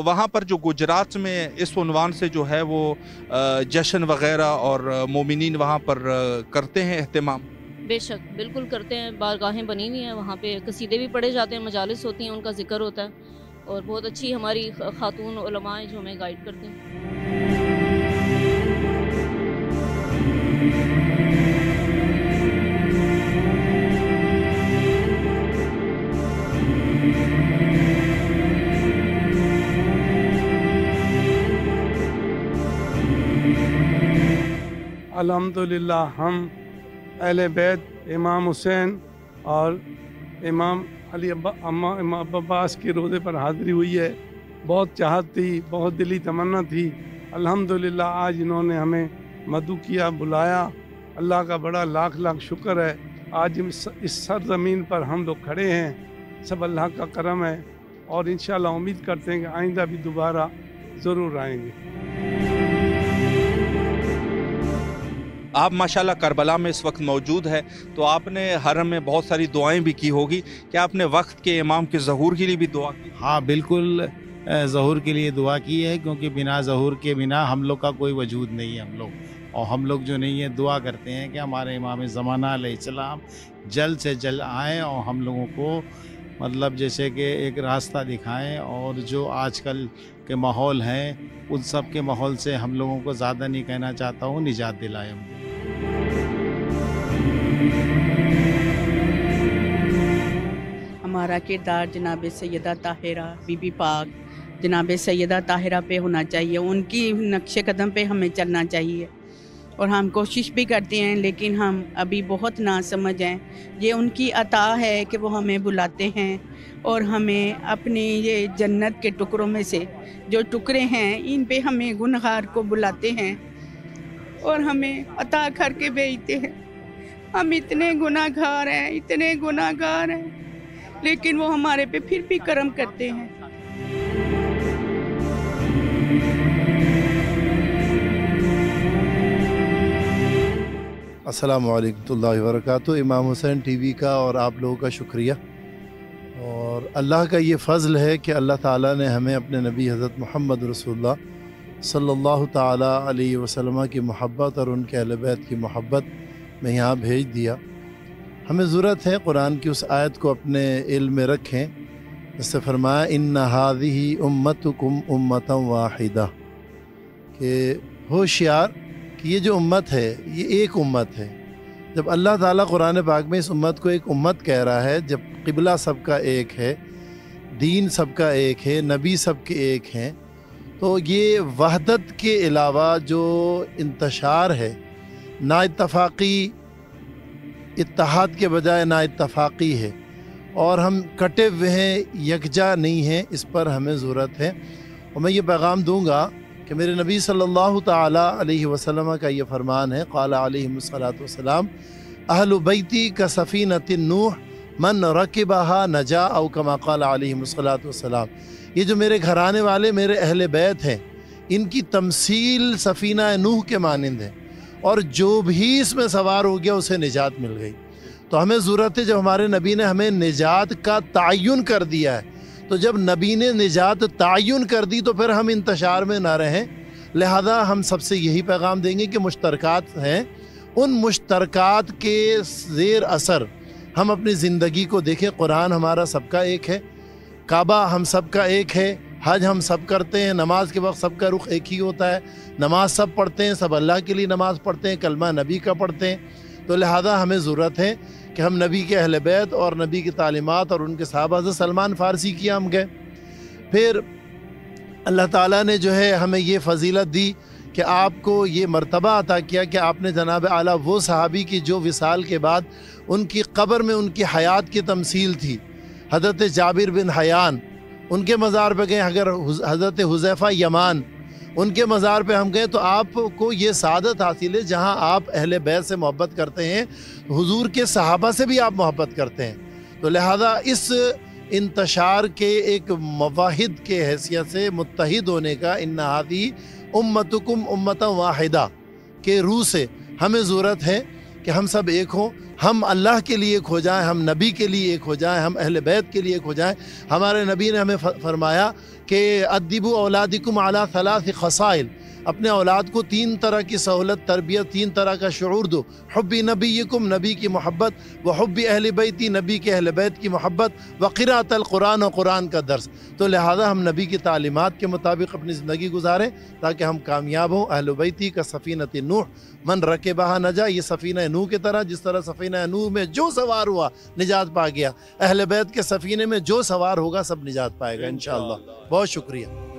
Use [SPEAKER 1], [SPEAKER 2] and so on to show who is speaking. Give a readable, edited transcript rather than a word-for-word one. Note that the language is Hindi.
[SPEAKER 1] वहाँ पर जो गुजरात में इस उन्वान से जो है वो जश्न वग़ैरह और मोमिनीन वहाँ पर करते हैं एहतमाम?
[SPEAKER 2] बेशक, बिल्कुल करते हैं, बारगाहें बनी हुई हैं, वहाँ पे कसीदे भी पढ़े जाते हैं, मजालिस होती हैं, उनका ज़िक्र होता है और बहुत अच्छी हमारी खातून उलमा हैं जो हमें गाइड करती हैं।
[SPEAKER 3] अल्हम्दुलिल्लाह हम अहले बैत इमाम हुसैन और इमाम अली इमाम अब्बास के रोज़े पर हाज़िरी हुई है। बहुत चाहत थी, बहुत दिली तमन्ना थी। अल्हम्दुलिल्लाह आज इन्होंने हमें मदऊ किया, बुलाया। अल्लाह का बड़ा लाख लाख शुक्र है। आज इस सरज़मीन पर हम लोग खड़े हैं, सब अल्लाह का करम है और इंशाअल्लाह उम्मीद करते हैं कि आइंदा भी दोबारा ज़रूर आएंगे।
[SPEAKER 1] आप माशाल्लाह करबला में इस वक्त मौजूद है, तो आपने हरम में बहुत सारी दुआएं भी की होगी। क्या आपने वक्त के इमाम के ज़हूर के लिए भी दुआ की?
[SPEAKER 4] हाँ बिल्कुल, ज़हूर के लिए दुआ की है, क्योंकि बिना ज़हूर के बिना हम लोग का कोई वजूद नहीं है हम लोग। और हम लोग जो नहीं है दुआ करते हैं कि हमारे इमाम ज़माना अलैहिस्सलाम जल्द से जल्द आएँ और हम लोगों को मतलब जैसे कि एक रास्ता दिखाएं, और जो आजकल के माहौल हैं उन सब के माहौल से हम लोगों को ज़्यादा नहीं कहना चाहता हूँ, निजात दिलाएं हमको।
[SPEAKER 5] हमारा किरदार जनाब सैयदा ताहिरा बीबी पाक, जनाब सैयदा ताहिरा पे होना चाहिए, उनकी नक्शे कदम पे हमें चलना चाहिए। और हम कोशिश भी करते हैं, लेकिन हम अभी बहुत नासमझ हैं। ये उनकी अता है कि वो हमें बुलाते हैं और हमें अपनी ये जन्नत के टुकड़ों में से जो टुकड़े हैं इन पे हमें गुनहगार को बुलाते हैं और हमें अता करके भेजते हैं। हम इतने गुनाहगार हैं, इतने गुनाहगार हैं, लेकिन वो हमारे पे फिर भी करम करते हैं।
[SPEAKER 6] अस्सलामु अलैकुम रहमतुल्लाहि व बरकातुहू। इमाम हुसैन टीवी का और आप लोगों का शुक्रिया। और अल्लाह का ये फ़ज़ल है कि अल्लाह ताला ने हमें अपने नबी हज़रत मोहम्मद रसूलुल्लाह सल्लल्लाहु ताला अलैहि वसल्लम की मोहब्बत और उनके अहले बैत की मोहब्बत में यहाँ भेज दिया। हमें ज़रूरत है कुरान की उस आयत को अपने इल्म में रखें, जिससे फरमाया इन्ना हाज़िही उम्मतुकुम उम्मतन वाहिदा, कि होशियार कि ये जो उम्मत है ये एक उम्मत है। जब अल्लाह ताला कुरान पाक में इस उम्मत को एक उम्मत कह रहा है, जब क़िबला सबका एक है, दीन सबका एक है, नबी सबके एक हैं, तो ये वहदत के अलावा जो इंतशार है, ना इत्तफ़ाक़ी, इत्तेहाद के बजाय ना इत्तफ़ाक़ी है, और हम कटे हुए हैं, यकजा नहीं हैं, इस पर हमें ज़रूरत है। और मैं ये पैगाम दूँगा कि मेरे नबी सल्लल्लाहु ताला अलैहि वसल्लम का ये फरमान है, क़ाला अलैहिमुस्सलातु वस्सलाम अहलु बैती का सफ़ीनतिन नूह मन रकिबहा नजा, औ कमा क़ाला अलैहिमुस्सलातु वस्सलाम। ये जो मेरे घराने वाले मेरे अहले बैत हैं, इनकी तमसील सफ़ीना नूह के मानिंद है, और जो भी इसमें सवार हो गया उसे निजात मिल गई। तो हमें ज़रूरत है, जब हमारे नबी ने हमें निजात का तयन कर दिया है, तो जब नबी ने निजात तयन कर दी तो फिर हम इंतशार में ना रहें। लिहाजा हम सबसे यही पैगाम देंगे कि मुश्तरकात हैं, उन मुश्तरकात के ज़ेर असर हम अपनी ज़िंदगी को देखें। कुरान हमारा सबका एक है, काबा हम सबका एक है, हज हम सब करते हैं, नमाज के वक्त सबका रुख एक ही होता है, नमाज सब पढ़ते हैं, सब अल्लाह के लिए नमाज पढ़ते हैं, कलमा नबी का पढ़ते हैं। तो लिहाजा हमें ज़रूरत है कि हम नबी के अहले बैत और नबी की तालीमात और उनके सहाबा से सलमान फ़ारसी किया हम गए। फिर अल्लाह ताला ने जो है हमें ये फ़जीलत दी कि आपको ये मर्तबा अता किया कि आपने जनाब आला वो सहाबी की जो विसाल के बाद उनकी कब्र में उनकी हयात की तमसील थी, हज़रत जाबिर बिन हयान, उनके मज़ार पर गए। अगर हज़रत हुज़ैफ़ा यमान, उनके मज़ार पे हम गए तो आपको ये सादत हासिल है, जहाँ आप अहले बैत से मोहब्बत करते हैं, हुजूर के सहाबा से भी आप मोहब्बत करते हैं। तो लिहाजा इस इंतशार के एक मवाहिद के हैसियत से मुत्तहिद होने का, इन्ना हादी उम्मतुकुम उम्मतन वाहिदा के रूह से हमें ज़रूरत है कि हम सब एक हों। हम अल्लाह के लिए एक हो जाएं, हम नबी के लिए एक हो जाएं, हम अहले बैत के लिए एक हो जाएं। हमारे नबी ने हमें फरमाया कि अद्दिबु औलादिकुम अला सलास खसाइल, अपने औलाद को 3 तरह की सहूलत, तरबियत, 3 तरह का शऊर दो। हुब्बी नबीयकुम, नबी की मोहब्बत, व हुब्बी अहले बैती, नबी के अहले बैत की मोहब्बत, व क़िराअतल कुरान, और कुरान का दर्स। तो लिहाजा हम नबी की तालीमात के मुताबिक अपनी ज़िंदगी गुजारें ताकि हम कामयाब हों। अहले बैती का सफ़ीनत नूह मन रकेबहा नजा, ये सफ़ीना नूह की तरह, जिस तरह सफ़ीना नूह में जो सवार हुआ निजात पा गया, अहले बैत के सफ़ीने में जो सवार होगा सब निजात पाएगा इंशाअल्लाह। बहुत शुक्रिया।